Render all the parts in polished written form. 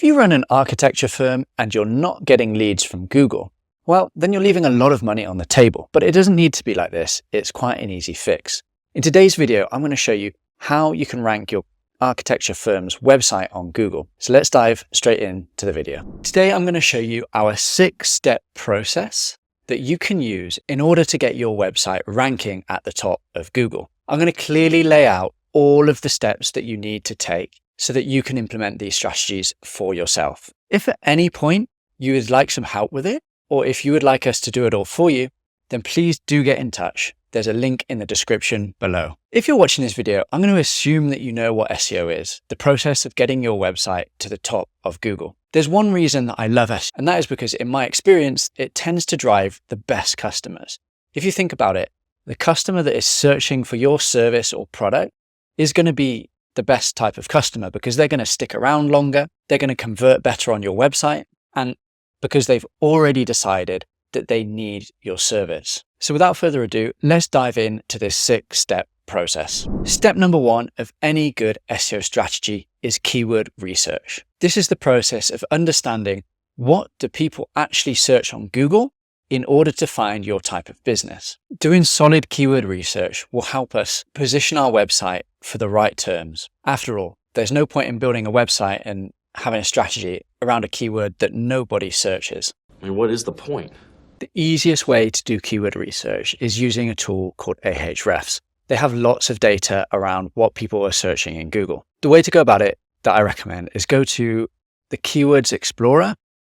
you run an architecture firm and you're not getting leads from Google, well, then you're leaving a lot of money on the table. But it doesn't need to be like this. It's quite an easy fix. In today's video, I'm going to show you how you can rank your architecture firm's website on Google. So let's dive straight into the video. Today, I'm going to show you our 6-step process that you can use in order to get your website ranking at the top of Google. I'm going to clearly lay out all of the steps that you need to take so that you can implement these strategies for yourself. If at any point you would like some help with it, or if you would like us to do it all for you, then please do get in touch. There's a link in the description below. If you're watching this video, I'm going to assume that you know what SEO is, the process of getting your website to the top of Google. There's one reason that I love SEO, and that is because in my experience, it tends to drive the best customers. If you think about it, the customer that is searching for your service or product is going to be the best type of customer because they're going to stick around longer, they're going to convert better on your website, and because they've already decided that they need your service. So without further ado, let's dive into this 6-step process. Step number 1 of any good SEO strategy is keyword research. This is the process of understanding what do people actually search on Google in order to find your type of business. Doing solid keyword research will help us position our website for the right terms. After all, there's no point in building a website and having a strategy around a keyword that nobody searches. I mean, what is the point? The easiest way to do keyword research is using a tool called Ahrefs. They have lots of data around what people are searching in Google. The way to go about it that I recommend is go to the Keywords Explorer,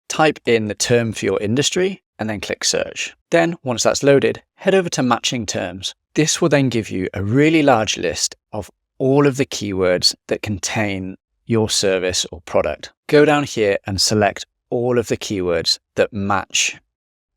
type in the term for your industry, and then click search. Then, once that's loaded, head over to matching terms. This will then give you a really large list of all of the keywords that contain your service or product. Go down here and select all of the keywords that match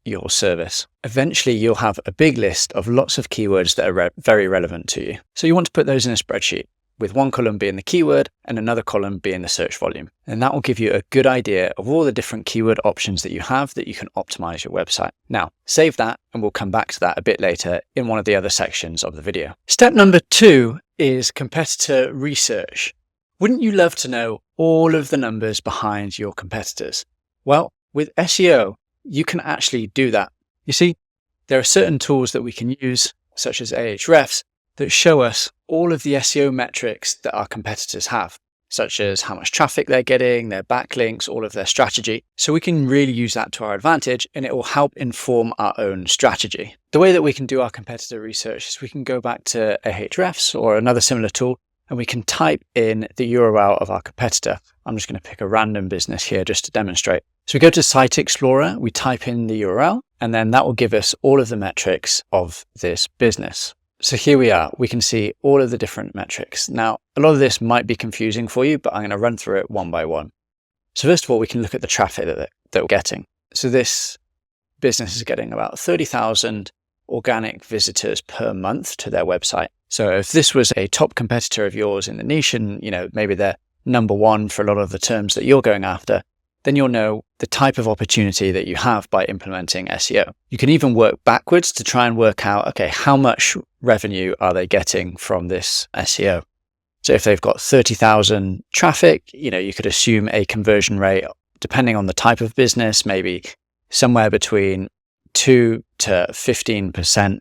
your service. Eventually, you'll have a big list of lots of keywords that are very relevant to you. So you want to put those in a spreadsheet, with one column being the keyword and another column being the search volume. And that will give you a good idea of all the different keyword options that you have that you can optimize your website. Now, save that and we'll come back to that a bit later in one of the other sections of the video. Step number 2 is competitor research. Wouldn't you love to know all of the numbers behind your competitors? Well, with SEO, you can actually do that. You see, there are certain tools that we can use, such as Ahrefs, that show us all of the SEO metrics that our competitors have, such as how much traffic they're getting, their backlinks, all of their strategy. So we can really use that to our advantage and it will help inform our own strategy. The way that we can do our competitor research is we can go back to Ahrefs or another similar tool and we can type in the URL of our competitor. I'm just going to pick a random business here just to demonstrate. So we go to Site Explorer, we type in the URL, and then that will give us all of the metrics of this business. So here we are, we can see all of the different metrics. Now, a lot of this might be confusing for you, but I'm going to run through it one by one. So first of all, we can look at the traffic that we're getting. So this business is getting about 30,000 organic visitors per month to their website. So if this was a top competitor of yours in the niche and, maybe they're number 1 for a lot of the terms that you're going after, then you'll know the type of opportunity that you have by implementing SEO. You can even work backwards to try and work out, okay, how much revenue are they getting from this SEO? So if they've got 30,000 traffic, you could assume a conversion rate, depending on the type of business, maybe somewhere between 2 to 15%.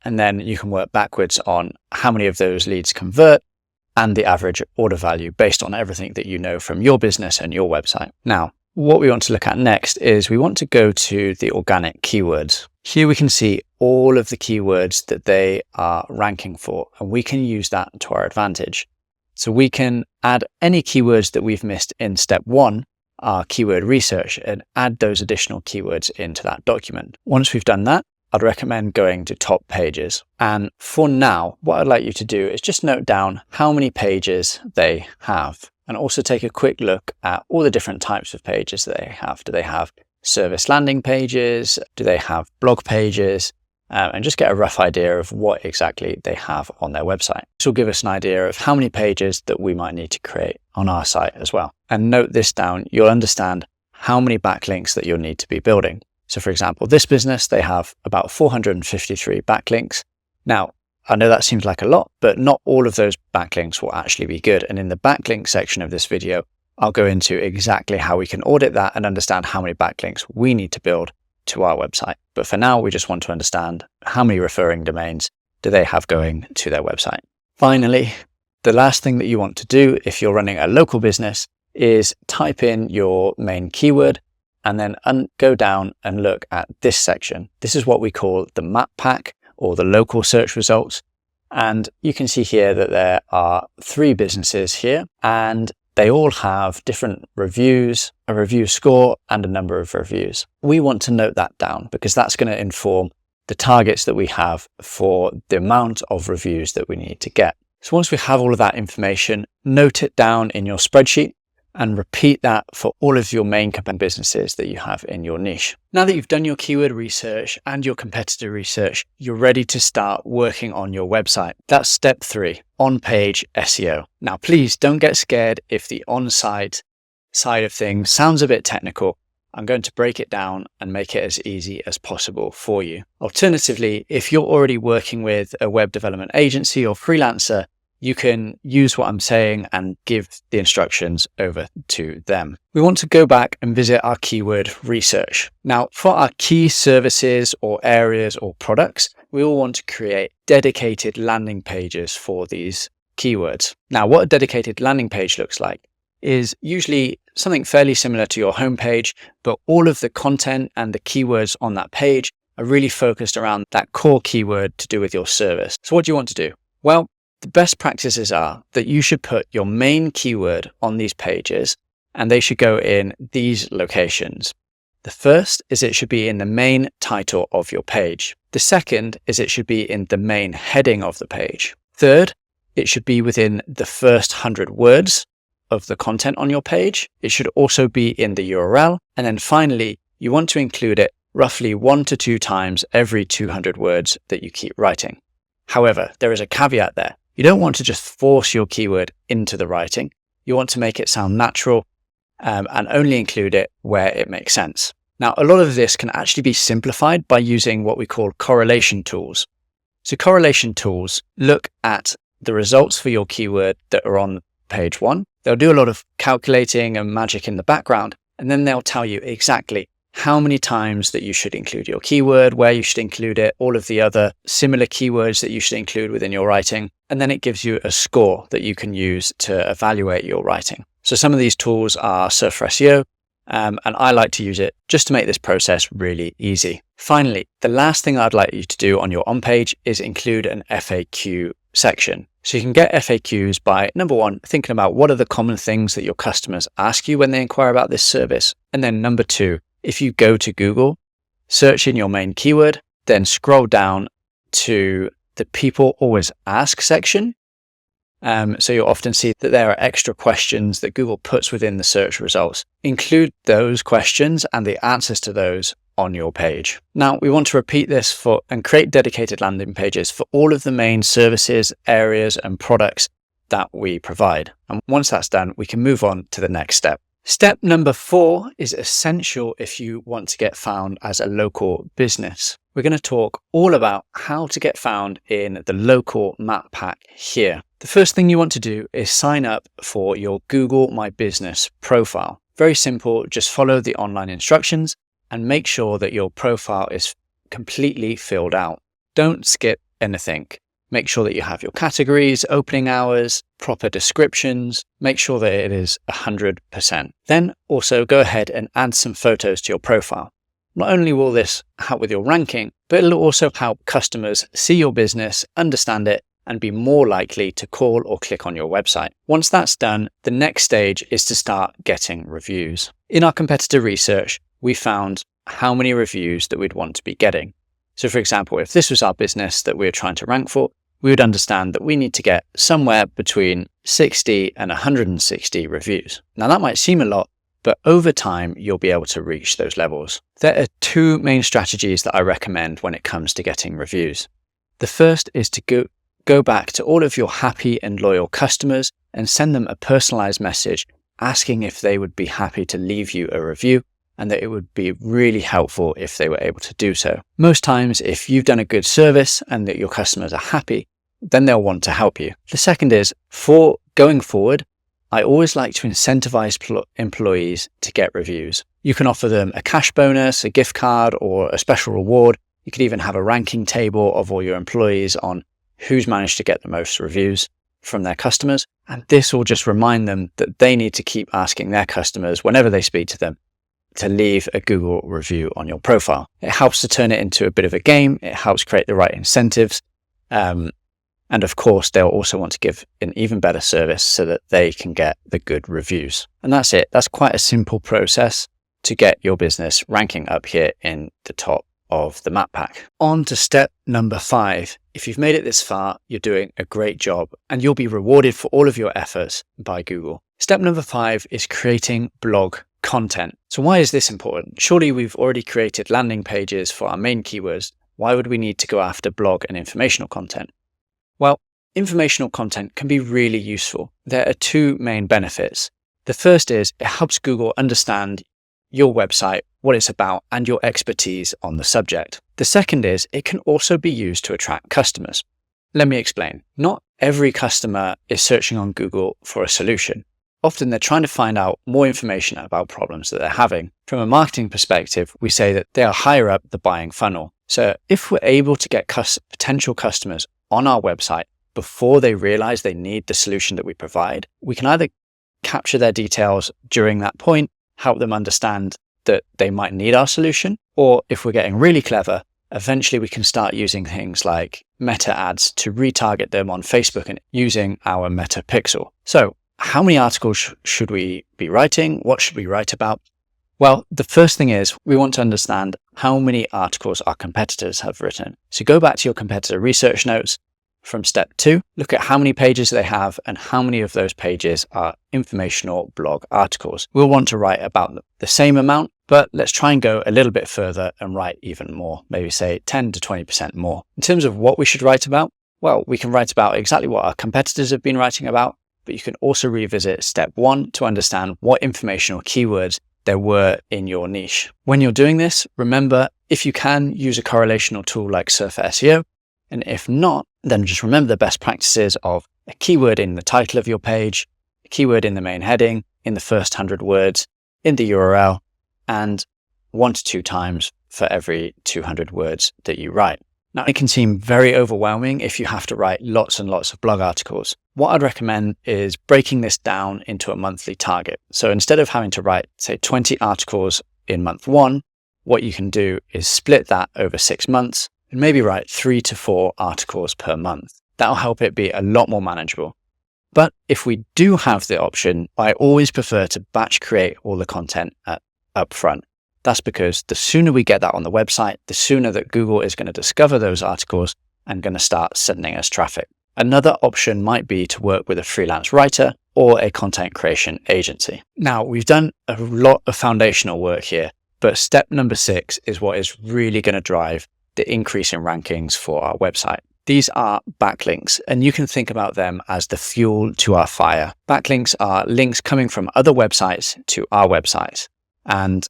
And then you can work backwards on how many of those leads convert and the average order value based on everything that you know from your business and your website. Now, what we want to look at next is we want to go to the organic keywords. Here we can see all of the keywords that they are ranking for, and we can use that to our advantage. So we can add any keywords that we've missed in step 1, our keyword research, and add those additional keywords into that document. Once we've done that, I'd recommend going to top pages. And for now, what I'd like you to do is just note down how many pages they have and also take a quick look at all the different types of pages that they have. Do they have service landing pages? Do they have blog pages? And just get a rough idea of what exactly they have on their website. This will give us an idea of how many pages that we might need to create on our site as well. And note this down, you'll understand how many backlinks that you'll need to be building. So for example, this business, they have about 453 backlinks. Now, I know that seems like a lot, but not all of those backlinks will actually be good. And in the backlink section of this video, I'll go into exactly how we can audit that and understand how many backlinks we need to build to our website. But for now, we just want to understand how many referring domains do they have going to their website. Finally, the last thing that you want to do if you're running a local business is type in your main keyword and then go down and look at this section. This is what we call the map pack or the local search results. And you can see here that there are 3 businesses here, and they all have different reviews, a review score, and a number of reviews. We want to note that down because that's going to inform the targets that we have for the amount of reviews that we need to get. So once we have all of that information, note it down in your spreadsheet and repeat that for all of your main businesses that you have in your niche. Now that you've done your keyword research and your competitor research, you're ready to start working on your website. That's step 3, on-page SEO. Now, please don't get scared if the on-site side of things sounds a bit technical. I'm going to break it down and make it as easy as possible for you. Alternatively, if you're already working with a web development agency or freelancer, you can use what I'm saying and give the instructions over to them. We want to go back and visit our keyword research. Now, for our key services or areas or products, we will want to create dedicated landing pages for these keywords. Now, what a dedicated landing page looks like is usually something fairly similar to your homepage, but all of the content and the keywords on that page are really focused around that core keyword to do with your service. So what do you want to do? Well, the best practices are that you should put your main keyword on these pages, and they should go in these locations. The first is it should be in the main title of your page. The second is it should be in the main heading of the page. Third, it should be within the first 100 words of the content on your page. It should also be in the URL. And then finally, you want to include it roughly 1 to 2 times every 200 words that you keep writing. However, there is a caveat there. You don't want to just force your keyword into the writing. You want to make it sound natural and only include it where it makes sense. Now, a lot of this can actually be simplified by using what we call correlation tools. So correlation tools look at the results for your keyword that are on page 1. They'll do a lot of calculating and magic in the background, and then they'll tell you exactly how many times that you should include your keyword, where you should include it, all of the other similar keywords that you should include within your writing. And then it gives you a score that you can use to evaluate your writing. So some of these tools are Surf for SEO, and I like to use it just to make this process really easy. Finally, the last thing I'd like you to do on your on-page is include an FAQ section. So you can get FAQs by, number 1, thinking about what are the common things that your customers ask you when they inquire about this service. And then number 2, if you go to Google, search in your main keyword, then scroll down to the people always ask section. So you'll often see that there are extra questions that Google puts within the search results. Include those questions and the answers to those on your page. Now, we want to repeat this and create dedicated landing pages for all of the main services, areas, and products that we provide. And once that's done, we can move on to the next step. Step number 4 is essential if you want to get found as a local business. We're going to talk all about how to get found in the local map pack here. The first thing you want to do is sign up for your Google My Business profile. Very simple, just follow the online instructions and make sure that your profile is completely filled out. Don't skip anything. Make sure that you have your categories, opening hours, proper descriptions. Make sure that it is 100%. Then also go ahead and add some photos to your profile. Not only will this help with your ranking, but it'll also help customers see your business, understand it, and be more likely to call or click on your website. Once that's done, the next stage is to start getting reviews. In our competitor research, we found how many reviews that we'd want to be getting. So for example, if this was our business that we were trying to rank for, we would understand that we need to get somewhere between 60 and 160 reviews. Now that might seem a lot, but over time, you'll be able to reach those levels. There are 2 main strategies that I recommend when it comes to getting reviews. The first is to go back to all of your happy and loyal customers and send them a personalized message asking if they would be happy to leave you a review, and that it would be really helpful if they were able to do so. Most times, if you've done a good service and that your customers are happy, then they'll want to help you. The second is, for going forward, I always like to incentivize employees to get reviews. You can offer them a cash bonus, a gift card, or a special reward. You could even have a ranking table of all your employees on who's managed to get the most reviews from their customers. And this will just remind them that they need to keep asking their customers whenever they speak to them to leave a Google review on your profile. It helps to turn it into a bit of a game. It helps create the right incentives. And of course, they'll also want to give an even better service so that they can get the good reviews. And that's it. That's quite a simple process to get your business ranking up here in the top of the map pack. On to step number 5. If you've made it this far, you're doing a great job and you'll be rewarded for all of your efforts by Google. Step number 5 is creating blog content. So why is this important? Surely we've already created landing pages for our main keywords. Why would we need to go after blog and informational content? Well, informational content can be really useful. There are 2 main benefits. The first is it helps Google understand your website, what it's about, and your expertise on the subject. The second is it can also be used to attract customers. Let me explain. Not every customer is searching on Google for a solution. Often they're trying to find out more information about problems that they're having. From a marketing perspective, we say that they are higher up the buying funnel. So if we're able to get potential customers on our website before they realize they need the solution that we provide, we can either capture their details during that point, help them understand that they might need our solution, or if we're getting really clever, eventually we can start using things like meta ads to retarget them on Facebook and using our meta pixel. So how many articles should we be writing? What should we write about? Well, the first thing is we want to understand how many articles our competitors have written. So go back to your competitor research notes from step 2, look at how many pages they have and how many of those pages are informational blog articles. We'll want to write about the same amount, but let's try and go a little bit further and write even more, maybe say 10 to 20% more. In terms of what we should write about, well, we can write about exactly what our competitors have been writing about, but you can also revisit step 1 to understand what informational keywords there were in your niche. When you're doing this, remember, if you can, use a correlational tool like Surfer SEO, and if not, then just remember the best practices of a keyword in the title of your page, a keyword in the main heading, in the first 100 words, in the URL, and 1 to 2 times for every 200 words that you write. Now, it can seem very overwhelming if you have to write lots and lots of blog articles. What I'd recommend is breaking this down into a monthly target. So instead of having to write, say, 20 articles in month 1, what you can do is split that over 6 months and maybe write 3 to 4 articles per month. That'll help it be a lot more manageable. But if we do have the option, I always prefer to batch create all the content up front. That's because the sooner we get that on the website, the sooner that Google is going to discover those articles and going to start sending us traffic. Another option might be to work with a freelance writer or a content creation agency. Now, we've done a lot of foundational work here, but step number 6 is what is really going to drive the increase in rankings for our website. These are backlinks, and you can think about them as the fuel to our fire. Backlinks are links coming from other websites to our website, and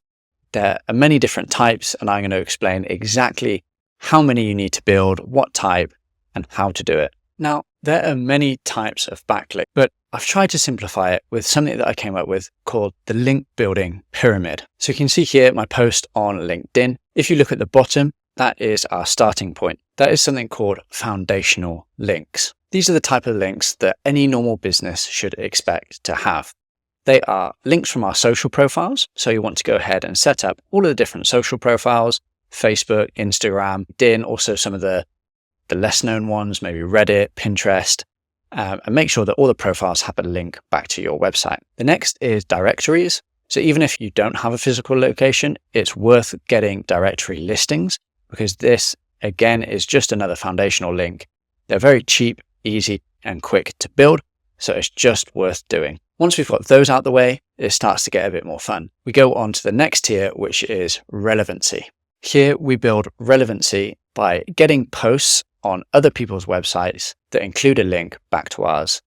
there are many different types, and I'm going to explain exactly how many you need to build, what type, and how to do it. Now, there are many types of backlink, but I've tried to simplify it with something that I came up with called the link building pyramid. So you can see here my post on LinkedIn. If you look at the bottom, that is our starting point. That is something called foundational links. These are the type of links that any normal business should expect to have. They are links from our social profiles. So you want to go ahead and set up all of the different social profiles, Facebook, Instagram, LinkedIn, also some of the less known ones, maybe Reddit, Pinterest, and make sure that all the profiles have a link back to your website. The next is directories. So even if you don't have a physical location, it's worth getting directory listings because this, again, is just another foundational link. They're very cheap, easy, and quick to build, so it's just worth doing. Once we've got those out the way, it starts to get a bit more fun. We go on to the next tier, which is relevancy. Here we build relevancy by getting posts on other people's websites that include a link back to ours.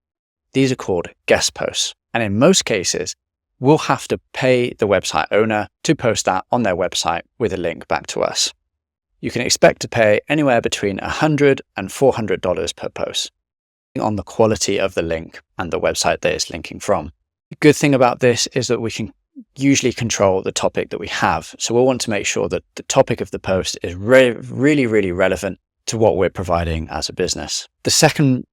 These are called guest posts. And in most cases, we'll have to pay the website owner to post that on their website with a link back to us. You can expect to pay anywhere between $100 and $400 per post on the quality of the link and the website that it's linking from. The good thing about this is that we can usually control the topic that we have. So we'll want to make sure that the topic of the post is really, really relevant to what we're providing as a business. The second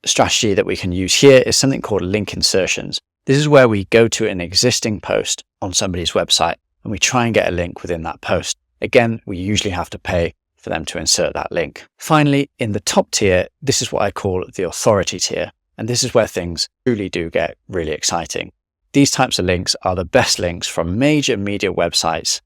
strategy that we can use here is something called link insertions. This is where we go to an existing post on somebody's website and we try and get a link within that post. Again, we usually have to pay for them to insert that link. Finally, in the top tier, this is what I call the authority tier. And this is where things truly do get really exciting. These types of links are the best links from major media websites,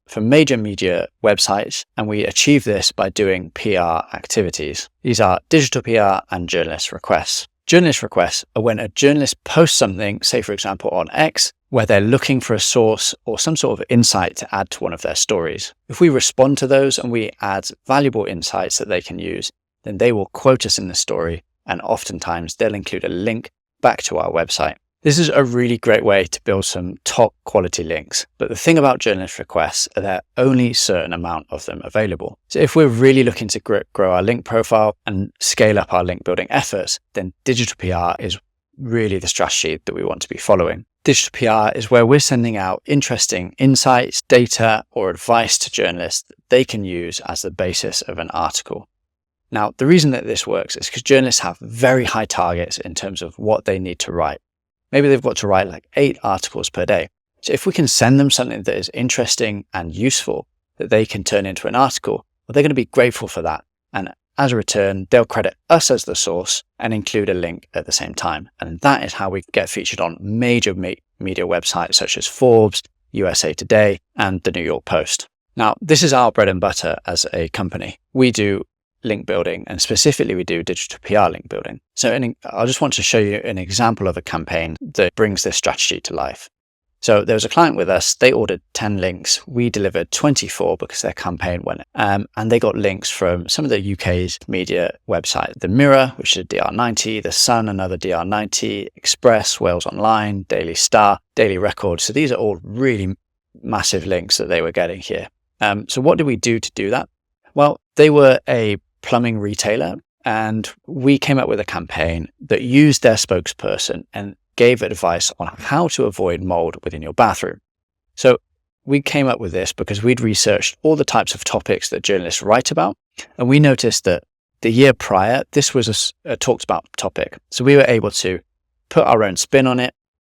and we achieve this by doing PR activities. These are digital PR and journalist requests. Journalist requests are when a journalist posts something, say for example on X, where they're looking for a source or some sort of insight to add to one of their stories. If we respond to those and we add valuable insights that they can use, then they will quote us in the story, and oftentimes they'll include a link back to our website. This is a really great way to build some top quality links. But the thing about journalist requests are there are only a certain amount of them available. So if we're really looking to grow our link profile and scale up our link building efforts, then digital PR is really the strategy that we want to be following. Digital PR is where we're sending out interesting insights, data, or advice to journalists that they can use as the basis of an article. Now, the reason that this works is because journalists have very high targets in terms of what they need to write. Maybe they've got to write like 8 articles per day. So if we can send them something that is interesting and useful that they can turn into an article, well, they're going to be grateful for that. And as a return, they'll credit us as the source and include a link at the same time. And that is how we get featured on major media websites such as Forbes, USA Today, and the New York Post. Now, this is our bread and butter as a company. We do link building, and specifically we do digital PR link building. So I just want to show you an example of a campaign that brings this strategy to life. So there was a client with us, they ordered 10 links. We delivered 24 because their campaign went, and they got links from some of the UK's media websites, The Mirror, which is DR90, The Sun, another DR90, Express, Wales Online, Daily Star, Daily Record. So these are all really massive links that they were getting here. So what did we do to do that? Well, they were a plumbing retailer, and we came up with a campaign that used their spokesperson and gave advice on how to avoid mold within your bathroom. So we came up with this because we'd researched all the types of topics that journalists write about, and we noticed that the year prior, this was a talked about topic. So we were able to put our own spin on it,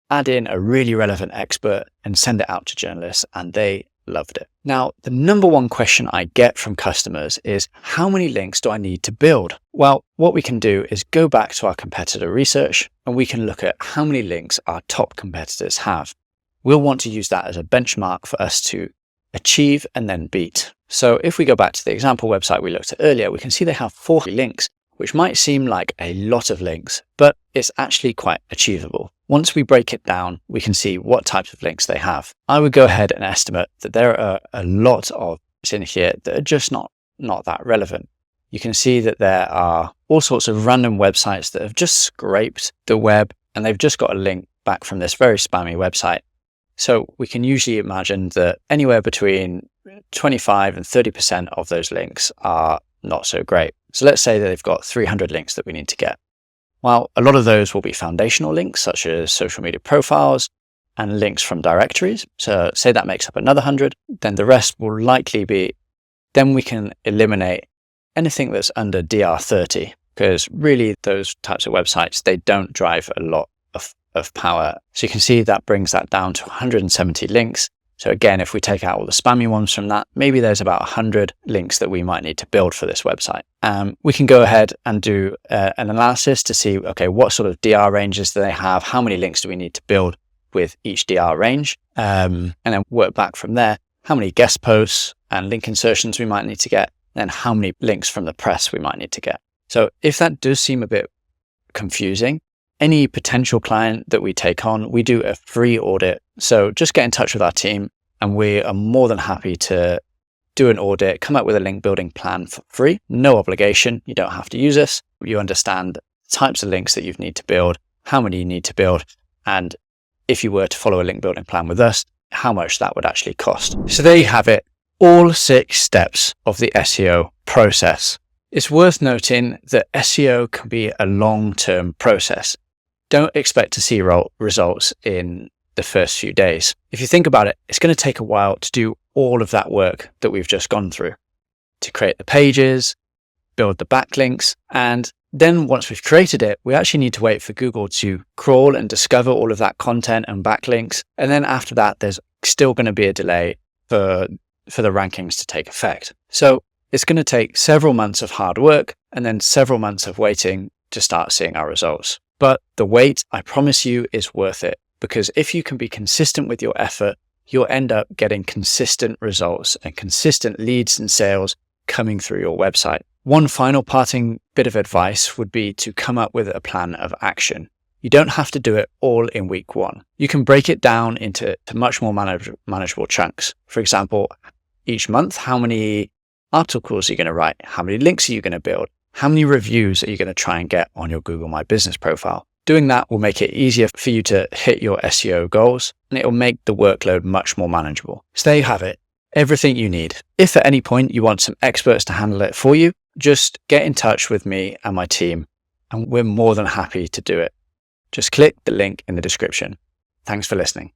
add in a really relevant expert, and send it out to journalists, and they loved it. Now, the number one question I get from customers is, how many links do I need to build? Well, what we can do is go back to our competitor research and we can look at how many links our top competitors have. We'll want to use that as a benchmark for us to achieve and then beat. So if we go back to the example website we looked at earlier, we can see they have 40 links, which might seem like a lot of links, but it's actually quite achievable. Once we break it down, we can see what types of links they have. I would go ahead and estimate that there are a lot of links in here that are just not that relevant. You can see that there are all sorts of random websites that have just scraped the web and they've just got a link back from this very spammy website. So we can usually imagine that anywhere between 25 and 30% of those links are not so great. So let's say that they've got 300 links that we need to get. Well, a lot of those will be foundational links, such as social media profiles and links from directories. So say that makes up another 100, then the rest will likely be, then we can eliminate anything that's under DR30, because really those types of websites, they don't drive a lot of power. So you can see that brings that down to 170 links. So again, if we take out all the spammy ones from that, maybe there's about 100 links that we might need to build for this website. We can go ahead and do an analysis to see, okay, what sort of DR ranges do they have? How many links do we need to build with each DR range? And then work back from there, how many guest posts and link insertions we might need to get, and how many links from the press we might need to get. So if that does seem a bit confusing, any potential client that we take on, we do a free audit. So just get in touch with our team and we are more than happy to do an audit, come up with a link building plan for free, no obligation. You don't have to use us. You understand the types of links that you need to build, how many you need to build, and if you were to follow a link building plan with us, how much that would actually cost. So there you have it, all 6 steps of the SEO process. It's worth noting that SEO can be a long-term process. Don't expect to see results in the first few days. If you think about it, it's going to take a while to do all of that work that we've just gone through, to create the pages, build the backlinks, and then once we've created it, we actually need to wait for Google to crawl and discover all of that content and backlinks. And then after that, there's still going to be a delay for the rankings to take effect. So it's going to take several months of hard work and then several months of waiting to start seeing our results. But the wait, I promise you, is worth it, because if you can be consistent with your effort, you'll end up getting consistent results and consistent leads and sales coming through your website. One final parting bit of advice would be to come up with a plan of action. You don't have to do it all in week 1. You can break it down into much more manageable chunks. For example, each month, how many articles are you going to write? How many links are you going to build? How many reviews are you going to try and get on your Google My Business profile? Doing that will make it easier for you to hit your SEO goals, and it will make the workload much more manageable. So there you have it. Everything you need. If at any point you want some experts to handle it for you, just get in touch with me and my team, and we're more than happy to do it. Just click the link in the description. Thanks for listening.